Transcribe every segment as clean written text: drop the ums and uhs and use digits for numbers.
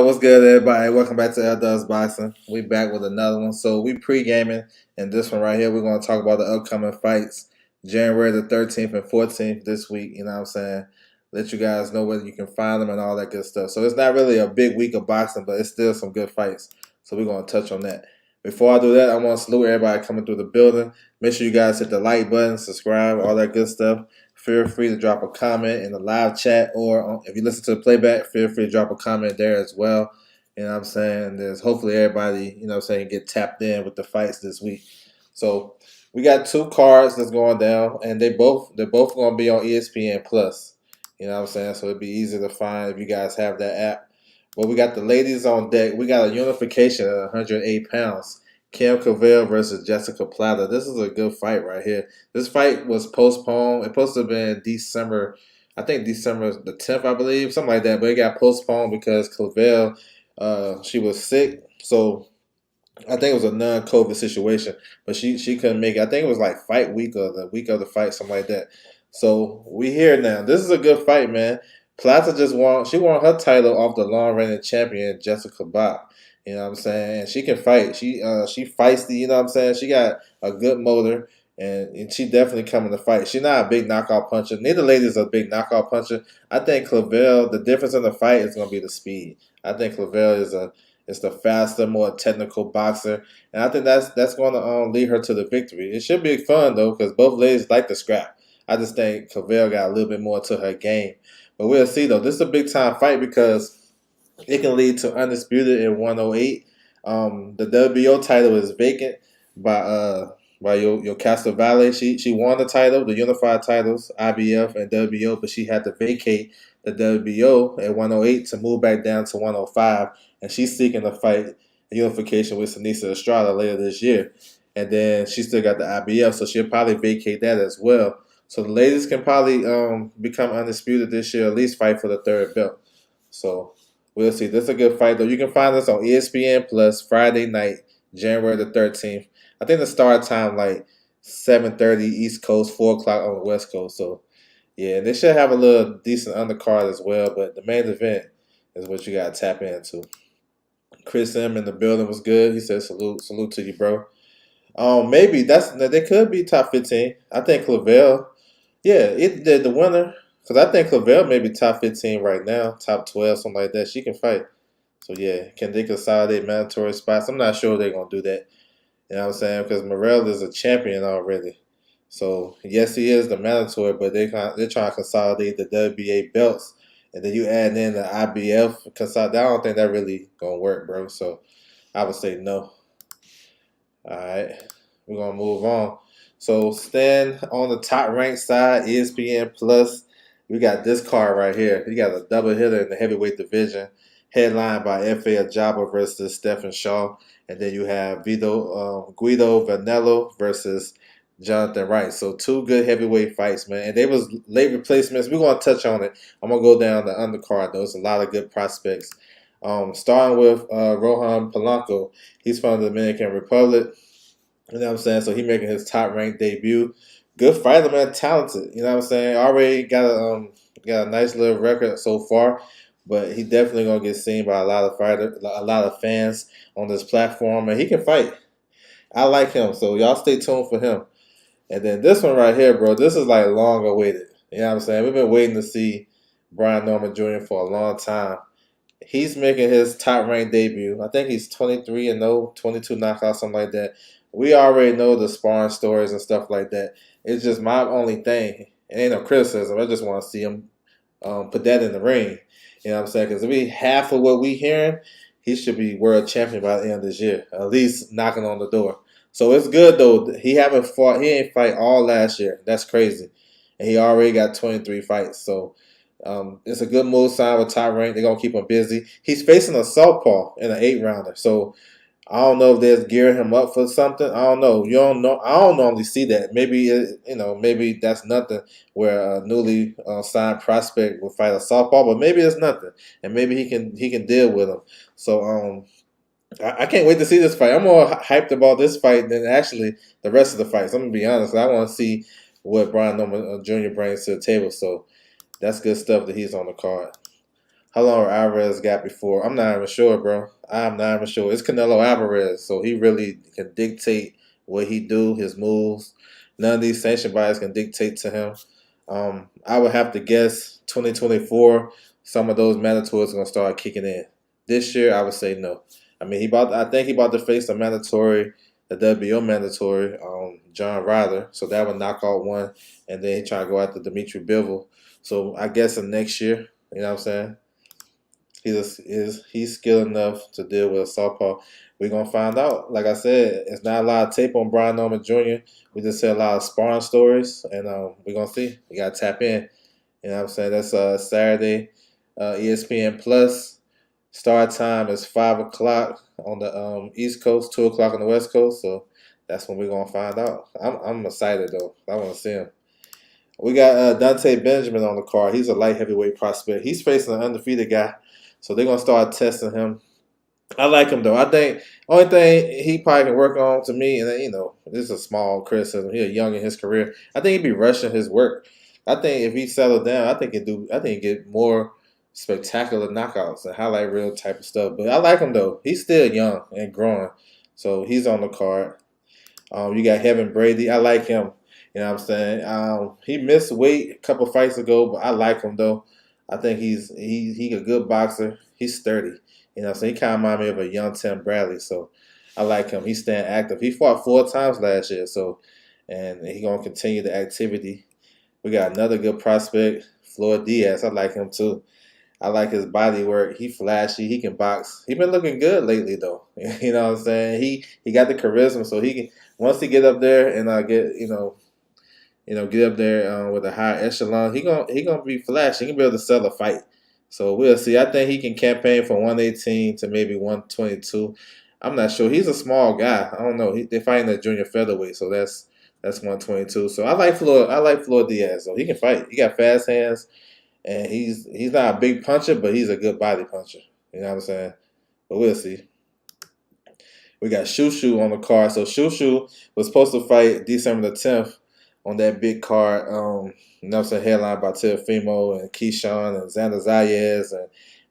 What's good, everybody? Welcome back to L Dubs Boxing. We back with another one. So we pre-gaming, and this one right here, we're going to talk about the upcoming fights, January the 13th and 14th this week. You know what I'm saying? Let you guys know where you can find them and all that good stuff. So it's not really a big week of boxing, but it's still some good fights. So we're going to touch on that. Before I do that, I want to salute everybody coming through the building. Make sure you guys hit the like button, subscribe, all that good stuff. Feel free to drop a comment in the live chat, or if you listen to the playback, feel free to drop a comment there as well. You know what I'm saying? There's hopefully everybody, you know what I'm saying, get tapped in with the fights this week. So we got two cards that's going down, and they're both going to be on ESPN Plus. You know what I'm saying? So it'd be easy to find if you guys have that app. But we got the ladies on deck. We got a unification at 108 pounds. Kim Cavell versus Jessica Plata. This is a good fight right here. This fight was postponed. It supposed to have been December, I think December the 10th, I believe, something like that. But it got postponed because Cavell, she was sick. So I think it was a non-COVID situation, but she couldn't make it. I think it was like fight week or the week of the fight, something like that. So we here now. This is a good fight, man. Plata just won. She won her title off the long-reigning champion Jessica Bott. You know what I'm saying? And she can fight. She feisty. You know what I'm saying? She got a good motor, and she definitely coming to fight. She's not a big knockout puncher. Neither lady is a big knockout puncher. I think Clavell. The difference in the fight is going to be the speed. I think Clavell is the faster, more technical boxer, and I think that's going to lead her to the victory. It should be fun though, because both ladies like to scrap. I just think Cavell got a little bit more to her game, but we'll see though. This is a big time fight because it can lead to undisputed in 108. The WBO title is vacant by Yo Castle. She won the title, the unified titles, IBF and WBO, but she had to vacate the WBO at 108 to move back down to 105, and she's seeking to fight a unification with Sinisa Estrada later this year. And then she still got the IBF, so she'll probably vacate that as well. So the ladies can probably become undisputed this year, at least fight for the third belt. So we'll see. This is a good fight, though. You can find this on ESPN Plus Friday night, January the 13th. I think the start time like 7:30 East Coast, 4 o'clock on the West Coast. So yeah, they should have a little decent undercard as well. But the main event is what you got to tap into. Chris M in the building was good. He said salute to you, bro. Maybe they could be top 15. I think Clavell. Yeah, the winner. Because I think Clavell may be top 15 right now, top 12, something like that. She can fight. So yeah, can they consolidate mandatory spots? I'm not sure they're gonna do that. You know what I'm saying? Because Morrell is a champion already. So yes, he is the mandatory, but they're trying to consolidate the WBA belts, and then you add in the IBF consolidate. I don't think that really gonna work, bro. So I would say no. All right, we're gonna move on. So stand on the top ranked side, ESPN Plus. We got this card right here. You got a double hitter in the heavyweight division, headlined by F.A. Ajaba versus Stephen Shaw, and then you have Guido Vanello versus Jonathan Wright. So two good heavyweight fights, man. And they was late replacements. We're gonna touch on it. I'm gonna go down the undercard. There's a lot of good prospects. Starting with Rohan Polanco. He's from the Dominican Republic. You know what I'm saying? So he making his top ranked debut. Good fighter, man. Talented. You know what I'm saying? Already got a nice little record so far, but he definitely gonna get seen by a lot of fans on this platform, and he can fight. I like him, so y'all stay tuned for him. And then this one right here, bro. This is like long awaited. You know what I'm saying? We've been waiting to see Brian Norman Jr. for a long time. He's making his top ranked debut. I think he's 23-0, 22 knockouts, something like that. We already know the sparring stories and stuff like that. It's just my only thing. It ain't no criticism. I just want to see him put that in the ring. You know what I'm saying? Because if we half of what we hearing, he should be world champion by the end of this year. At least knocking on the door. So it's good though. He ain't fight all last year. That's crazy. And he already got 23 fights. So it's a good move sign with top rank. They're gonna keep him busy. He's facing a southpaw in an 8-rounder. So I don't know if they're gearing him up for something. I don't know. You don't know. I don't normally see that. Maybe that's nothing where a newly signed prospect will fight a southpaw, but maybe it's nothing, and maybe he can deal with him. So I can't wait to see this fight. I'm more hyped about this fight than actually the rest of the fights. I'm gonna be honest. I want to see what Brian Norman Jr. brings to the table. So that's good stuff that he's on the card. How long Alvarez got before? I'm not even sure, bro. I'm not even sure. It's Canelo Alvarez, so he really can dictate what he do, his moves. None of these sanction bodies can dictate to him. I would have to guess 2024. Some of those mandatories are gonna start kicking in. This year, I would say no. I mean, I think he about to face a mandatory, the WBO mandatory, John Ryder. So that would knock out one, and then he trying to go after Dimitri Bivol. So I guess in next year, you know what I'm saying? He's skilled enough to deal with a southpaw. We're gonna find out. Like I said, it's not a lot of tape on Brian Norman Jr. We just see a lot of sparring stories, and we're gonna see. We gotta tap in. You know what I'm saying? That's Saturday, ESPN Plus. Start time is 5 o'clock on the East Coast, 2 o'clock on the West Coast. So that's when we're gonna find out. I'm excited though. I want to see him. We got Dante Benjamin on the card. He's a light heavyweight prospect. He's facing an undefeated guy, so they're gonna start testing him. I like him though. I think only thing he probably can work on to me, and this is a small criticism. He's young in his career. I think he'd be rushing his work. I think if he settled down, I think he'd get more spectacular knockouts and highlight reel type of stuff. But I like him though. He's still young and growing, so he's on the card. You got Heaven Brady. I like him. You know what I'm saying? He missed weight a couple fights ago, but I like him though. I think he a good boxer. He's sturdy. You know what I'm saying? He kind of reminds me of a young Tim Bradley. So I like him. He's staying active. He fought 4 times last year. So, and he gonna continue the activity. We got another good prospect, Floyd Diaz. I like him too. I like his body work. He flashy. He can box. He been looking good lately, though. You know what I'm saying? He got the charisma, so he can once he get up there and get up there with a high echelon. He gonna be flashy. He can be able to sell a fight. So we'll see. I think he can campaign from 118 to maybe 122. I'm not sure. He's a small guy. I don't know. They're fighting at junior featherweight, so that's 122. So I like Floyd. I like Floyd Diaz. So he can fight. He got fast hands. And he's not a big puncher, but he's a good body puncher. You know what I'm saying? But we'll see. We got Shushu on the card. So Shushu was supposed to fight December the 10th on that big card. You know what I'm saying? Headlined by Teofimo and Keyshawn and Xander Zayas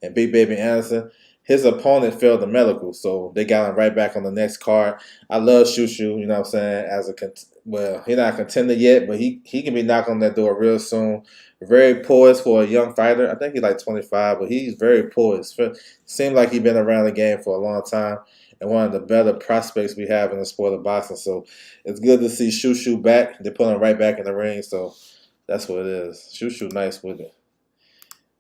and Big Baby Anderson. His opponent failed the medical, so they got him right back on the next card. I love Shushu, you know what I'm saying, he's not a contender yet, but he can be knocking on that door real soon. Very poised for a young fighter. I think he's like 25, but he's very poised. Seems like he's been around the game for a long time and one of the better prospects we have in the sport of boxing. So it's good to see Shushu back. They put him right back in the ring, so that's what it is. Shushu nice with it.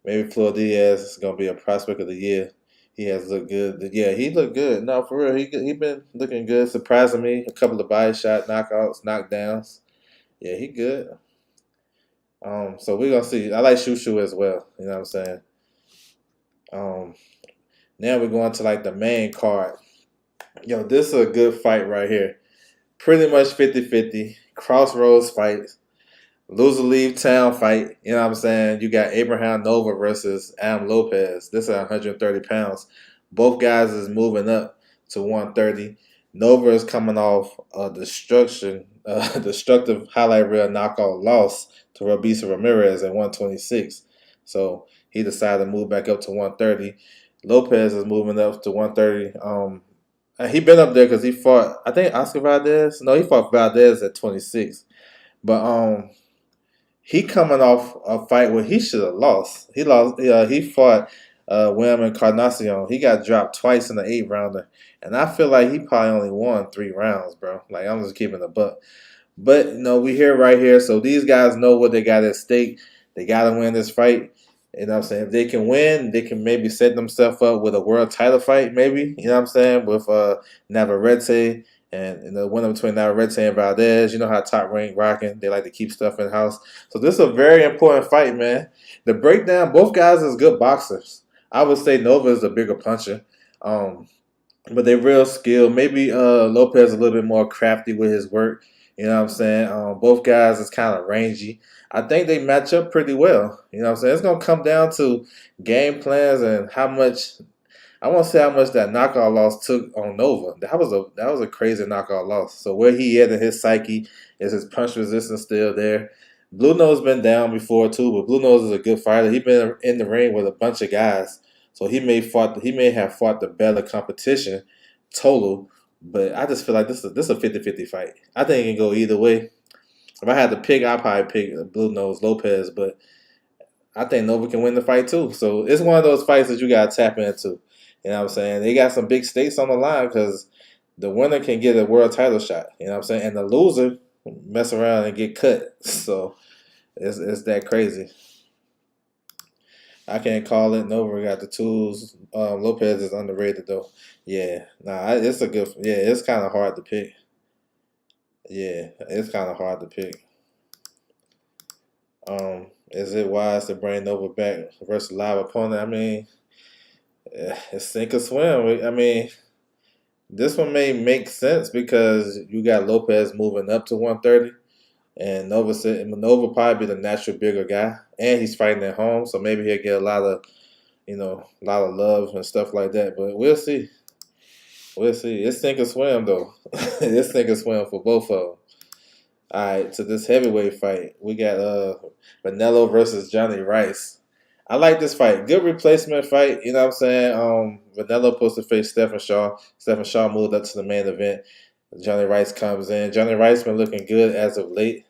Maybe Floyd Diaz is going to be a prospect of the year. He has looked good. Yeah, he looked good. No, for real, he been looking good, surprising me. A couple of body shot knockouts, knockdowns. Yeah, he good. So we're gonna see. I like Shushu as well. You know what I'm saying? Now we're going to like the main card. Yo, this is a good fight right here. Pretty much 50-50. Crossroads fight. Loser leave town fight. You know what I'm saying? You got Abraham Nova versus Adam Lopez. This is 130 pounds. Both guys is moving up to 130. Nova is coming off a destructive highlight reel knockout loss to Robisa Ramirez at 126. So he decided to move back up to 130. Lopez is moving up to 130. He been up there because he fought, I think, Oscar Valdez. No, he fought Valdez at 26. But he coming off a fight where he should have lost. He lost. He fought William Encarnacion. He got dropped twice in the 8-rounder. And I feel like he probably only won 3 rounds, bro. Like, I'm just keeping the buck. But, we hear right here. So these guys know what they got at stake. They got to win this fight. You know what I'm saying? If they can win, they can maybe set themselves up with a world title fight, maybe. You know what I'm saying? With Navarrete and the winner between Navarrete and Valdez. You know how Top Rank rocking. They like to keep stuff in-house. So this is a very important fight, man. The breakdown, both guys is good boxers. I would say Nova is a bigger puncher. But they're real skilled. Maybe Lopez a little bit more crafty with his work. You know what I'm saying? Both guys is kind of rangy. I think they match up pretty well. You know what I'm saying? It's going to come down to game plans and how much – I won't say how much that knockout loss took on Nova. That was a crazy knockout loss. So where he at in his psyche, is his punch resistance still there? Blue Nose been down before too, but Blue Nose is a good fighter. He been in the ring with a bunch of guys, so he may have fought the better competition total. But I just feel like this is a 50-50 fight. I think it can go either way. If I had to pick, I'd probably pick Blue Nose Lopez, but I think Nova can win the fight too. So it's one of those fights that you gotta tap into. You know what I'm saying? They got some big stakes on the line because the winner can get a world title shot. You know what I'm saying? And the loser mess around and get cut. So it's that crazy. I can't call it. Nova got the tools. Lopez is underrated though. Yeah, it's a good. Yeah, it's kind of hard to pick. Yeah, it's kind of hard to pick. Is it wise to bring Nova back versus live opponent? I mean, it's sink or swim. I mean, this one may make sense because you got Lopez moving up to 130, and Nova probably be the natural bigger guy, and he's fighting at home, so maybe he'll get a lot of love and stuff like that. But we'll see. We'll see. It's sink or swim though. It's sink or swim for both of them. All right, to this heavyweight fight, we got Vanello versus Johnny Rice. I like this fight. Good replacement fight. You know what I'm saying? Vanello supposed to face Stephen Shaw. Stephen Shaw moved up to the main event. Johnny Rice comes in. Johnny Rice been looking good as of late.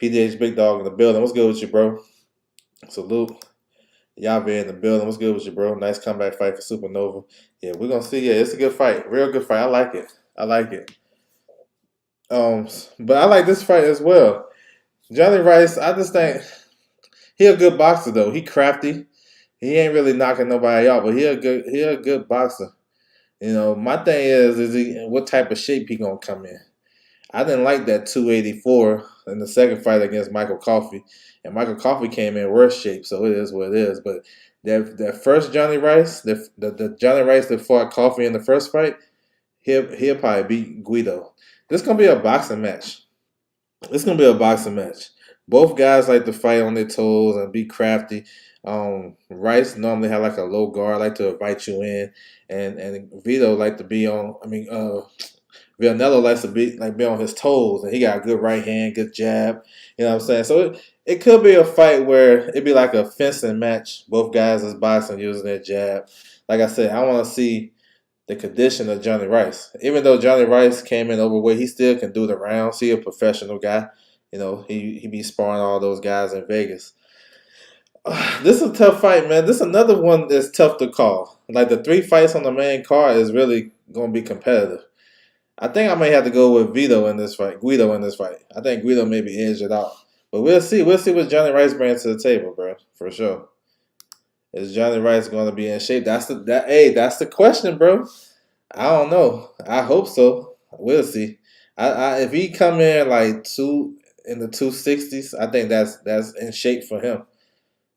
PDH Big Dog in the building. What's good with you, bro? Salute. Y'all be in the building. What's good with you, bro? Nice comeback fight for Supernova. Yeah, we're gonna see. Yeah, it's a good fight. Real good fight. I like it. I like it. But I like this fight as well. Johnny Rice, I just think he a good boxer though. He crafty. He ain't really knocking nobody out, but he a good boxer. You know, my thing is he what type of shape he gonna come in? I didn't like that 284 in the second fight against Michael Coffey, and Michael Coffey came in worse shape, so it is what it is. But that first Johnny Rice, the Johnny Rice that fought Coffey in the first fight, he'll probably beat Guido. This gonna be a boxing match. It's gonna be a boxing match. Both guys like to fight on their toes and be crafty. Rice normally have like a low guard, like to invite you in, and Vito like to be on. Villanello likes to be on his toes, and he got a good right hand, good jab. You know what I'm saying? So it could be a fight where it'd be like a fencing match. Both guys is boxing using their jab. Like I said, I want to see the condition of Johnny Rice. Even though Johnny Rice came in overweight, he still can do the rounds. He a professional guy. You know, he be sparring all those guys in Vegas. This is a tough fight, man. This is another one that's tough to call. Like the three fights on the main card is really gonna be competitive. I think I may have to go with Vito in this fight. Guido in this fight. I think Guido maybe edge it out. But we'll see. We'll see what Johnny Rice brings to the table, bro. For sure. Is Johnny Rice going to be in shape? That's the question, bro. I don't know. I hope so. We'll see. If he come in like in the 260s, I think that's in shape for him.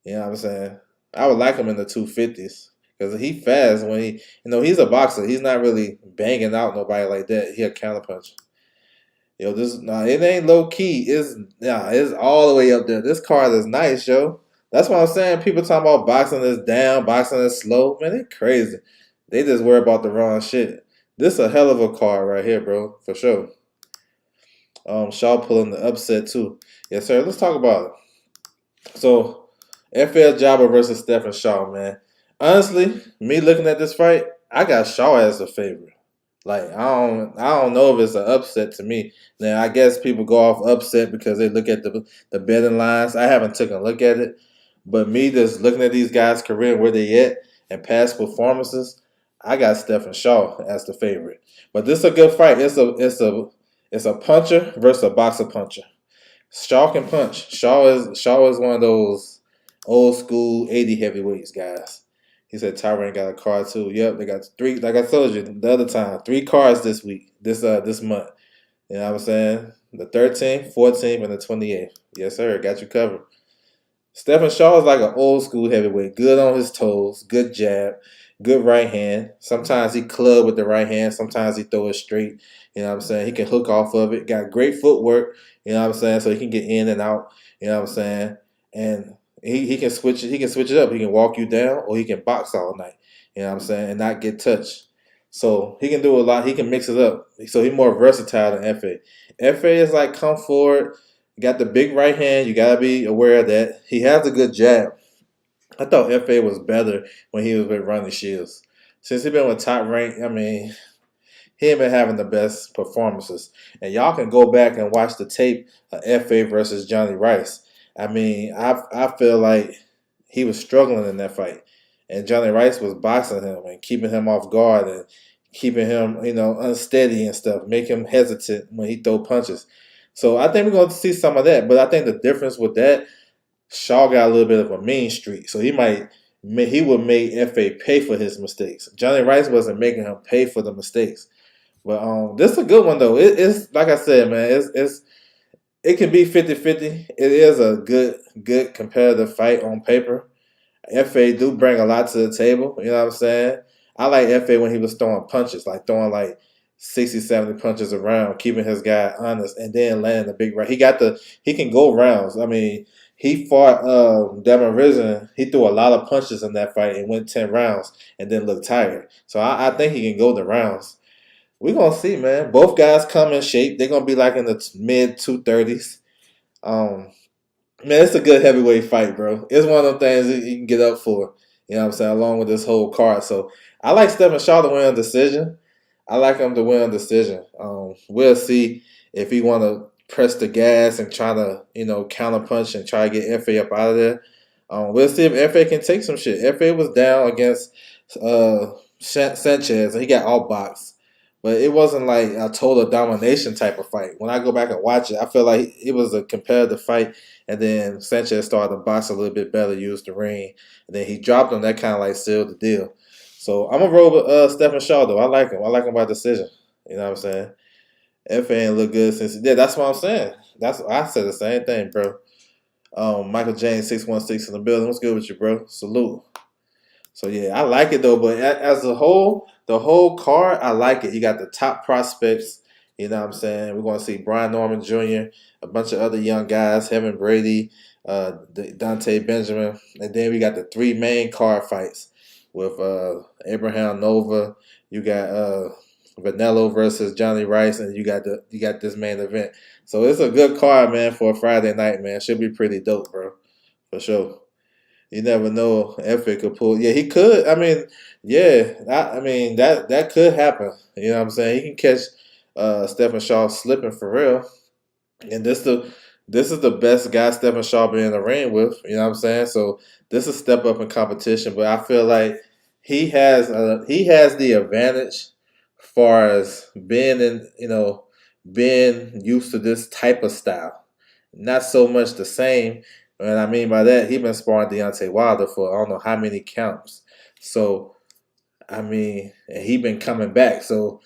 You know what I'm saying? I would like him in the 250s because he fast when he's a boxer. He's not really banging out nobody like that. He a counterpuncher. Yo, it ain't low key. It's all the way up there. This card is nice, yo. That's what I'm saying. People talking about boxing is down, boxing is slow. Man, they crazy. They just worry about the wrong shit. This a hell of a card right here, bro, for sure. Shaw pulling the upset too. Yes, sir. Let's talk about it. So, FL Jabba versus Stephen Shaw, man. Honestly, me looking at this fight, I got Shaw as a favorite. Like I don't know if it's an upset to me. Now I guess people go off upset because they look at the betting lines. I haven't taken a look at it, but me just looking at these guys' career where they at and past performances, I got Stephen Shaw as the favorite. But this is a good fight. It's a puncher versus a boxer puncher. Shaw can punch. Shaw is one of those old school 80 heavyweights guys. He said Tyron got a card too. Yep, they got three. Like I told you the other time, three cards this week, this month. You know what I'm saying? The 13th, 14th, and the 28th. Yes, sir. Got you covered. Stephen Shaw is like an old school heavyweight. Good on his toes. Good jab. Good right hand. Sometimes he club with the right hand. Sometimes he throw it straight. You know what I'm saying? He can hook off of it. Got great footwork. You know what I'm saying? So he can get in and out. You know what I'm saying? And he can switch it. He can switch it up. He can walk you down, or he can box all night. You know what I'm saying? And not get touched. So he can do a lot. He can mix it up. So he's more versatile than FA. FA is like come forward, You got the big right hand. You got to be aware of that. He has a good jab. I thought FA was better when he was with Ronnie Shields. Since he been with Top Rank, I mean, he ain't been having the best performances. And y'all can go back and watch the tape of FA versus Johnny Rice. I mean, I feel like he was struggling in that fight. And Johnny Rice was boxing him and keeping him off guard and keeping him, unsteady and stuff, make him hesitant when he throw punches. So I think we're going to see some of that. But I think the difference with that, Shaw got a little bit of a mean streak. So he would make FA pay for his mistakes. Johnny Rice wasn't making him pay for the mistakes. But this is a good one though. It's like I said, man. It can be 50-50. It is a good competitive fight on paper. FA do bring a lot to the table. You know what I'm saying? I like FA when he was throwing punches, like throwing like 60, 70 punches around, keeping his guy honest, and then landing the big right. He can go rounds. I mean, he fought Devin Risen. He threw a lot of punches in that fight and went 10 rounds and then looked tired. So I think he can go the rounds. We're gonna see, man. Both guys come in shape. They're gonna be like in the mid 230s. Um, Man, it's a good heavyweight fight, bro. It's one of them things that you can get up for. You know what I'm saying? Along with this whole card. So I like Stephen Shaw to win a decision. I like him to win a decision. We'll see if he want to press the gas and try to, counter punch and try to get FA up out of there. We'll see if FA can take some shit. FA was down against Sanchez and he got outboxed. But it wasn't like a total domination type of fight. When I go back and watch it, I feel like it was a competitive fight. And then Sanchez started to box a little bit better, use the ring. And then he dropped him. That kind of like sealed the deal. So I'm going to roll with Stephen Shaw, though. I like him. I like him by decision. You know what I'm saying? FA ain't look good since he did. That's what I'm saying. I said the same thing, bro. Michael James, 616 in the building. What's good with you, bro? Salute. So yeah, I like it though. But as a whole, the whole card, I like it. You got the top prospects. You know what I'm saying? We're going to see Brian Norman Jr., a bunch of other young guys, Heaven Brady, Dante Benjamin. And then we got the three main card fights with Abraham Nova. You got Vanello versus Johnny Rice, and you got this main event. So it's a good card, man, for a Friday night, man. Should be pretty dope, bro. For sure. You never know if it could pull. Yeah, he could. I mean, yeah. I mean that could happen. You know what I'm saying? He can catch Stephen Shaw slipping for real. And this is the best guy Stephen Shaw been in the ring with. You know what I'm saying? So this is a step up in competition. But I feel like he has the advantage far as being being used to this type of style. Not so much the same. And I mean by that, he been sparring Deontay Wilder for I don't know how many counts. So I mean, and he been coming back. So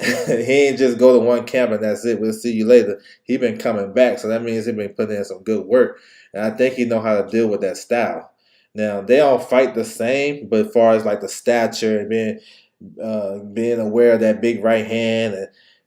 he ain't just go to one camp and that's it. We'll see you later. He been coming back, so that means he been putting in some good work. And I think he know how to deal with that style. Now they don't fight the same, but as far as like the stature and being aware of that big right hand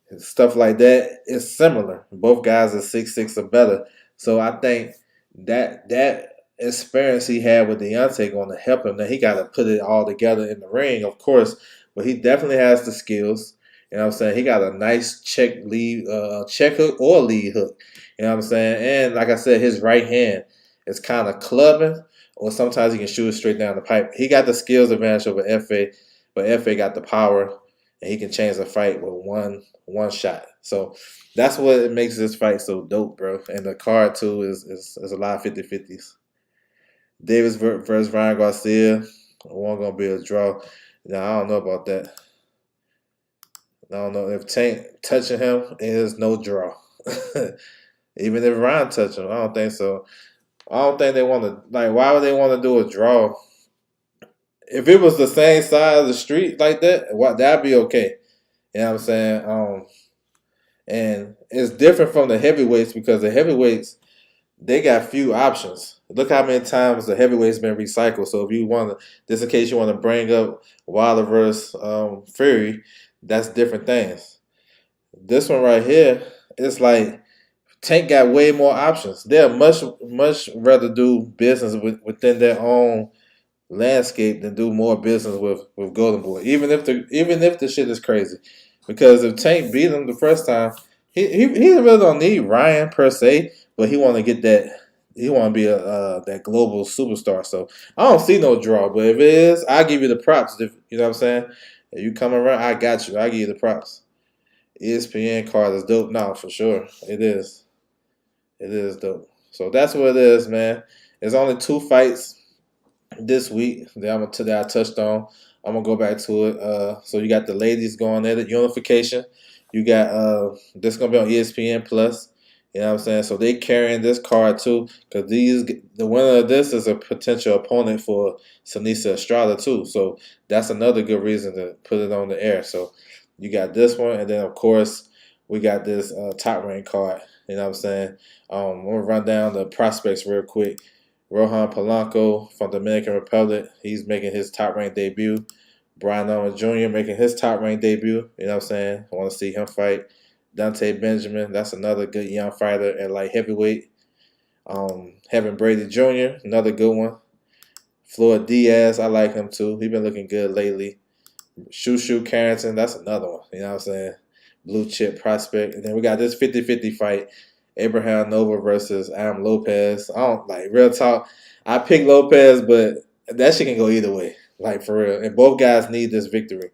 and stuff like that, it's similar. Both guys are 6'6" or better. So I think that experience he had with Deontay going to help him. Now he got to put it all together in the ring, of course, but he definitely has the skills. You know what I'm saying? He got a nice check hook or lead hook. You know what I'm saying? And like I said, his right hand is kind of clubbing, or sometimes he can shoot it straight down the pipe. He got the skills advantage over FA, but FA got the power, and he can change the fight with one shot. So that's what makes this fight so dope, bro. And the card too is a lot of 50-50s. Davis versus Ryan Garcia. One gonna be a draw. Now I don't know about that. I don't know if Tank touching him is no draw. Even if Ryan touch him, I don't think so. I don't think they want to why would they want to do a draw? If it was the same side of the street like that, that'd be okay. You know what I'm saying? And it's different from the heavyweights because the heavyweights, they got few options. Look how many times the heavyweight's been recycled. So if you want to, just in case you want to bring up Wilder versus Fury, that's different things. This one right here, it's like Tank got way more options. They'll much rather do business within their own landscape than do more business with Golden Boy. Even if the shit is crazy, because if Tank beat him the first time, he really don't need Ryan per se. but he want to get that. He want to be a that global superstar. So I don't see no draw. But if it is, I give you the props. If, you know what I'm saying? If you come around, I got you. I give you the props. ESPN card is dope now for sure. It is. It is dope. So that's what it is, man. There's only 2 fights this week that I touched on. I'm gonna go back to it. So you got the ladies going at it, unification. You got this gonna be on ESPN Plus. You know what I'm saying? So they carrying this card too, because the winner of this is a potential opponent for Seniesa Estrada too. So that's another good reason to put it on the air. So you got this one, and then of course we got this top rank card. You know what I'm saying? I'm gonna run down the prospects real quick. Rohan Polanco from Dominican Republic, he's making his top ranked debut. Brian Owens Jr. making his top ranked debut. You know what I'm saying? I want to see him fight. Dante Benjamin, that's another good young fighter at light heavyweight. Kevin Brady Jr., another good one. Floyd Diaz, I like him too. He's been looking good lately. Shushu Carrington, that's another one. You know what I'm saying? Blue chip prospect. And then we got this 50-50 fight. Abraham Nova versus Adam Lopez. I don't like real talk. I pick Lopez, but that shit can go either way. Like for real. And both guys need this victory.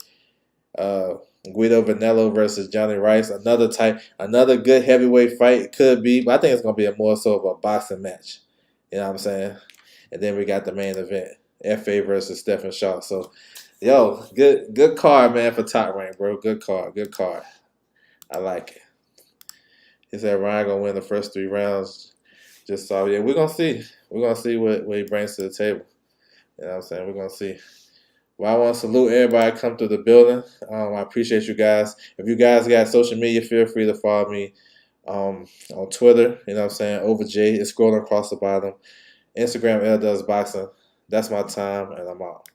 Guido Vanello versus Johnny Rice. Another good heavyweight fight. It could be, but I think it's gonna be more so of a boxing match. You know what I'm saying? And then we got the main event. FA versus Stephen Shaw. So yo, good card, man, for Top Rank, bro. Good card. I like it. He said Ryan gonna win the first 3 rounds. Just saw, yeah, we're gonna see. We're gonna see what he brings to the table. You know what I'm saying? We're gonna see. Well, I want to salute everybody come through the building. I appreciate you guys. If you guys got social media, feel free to follow me on Twitter. You know what I'm saying? OverJ. It's scrolling across the bottom. Instagram, L Does Boxing. That's my time, and I'm out.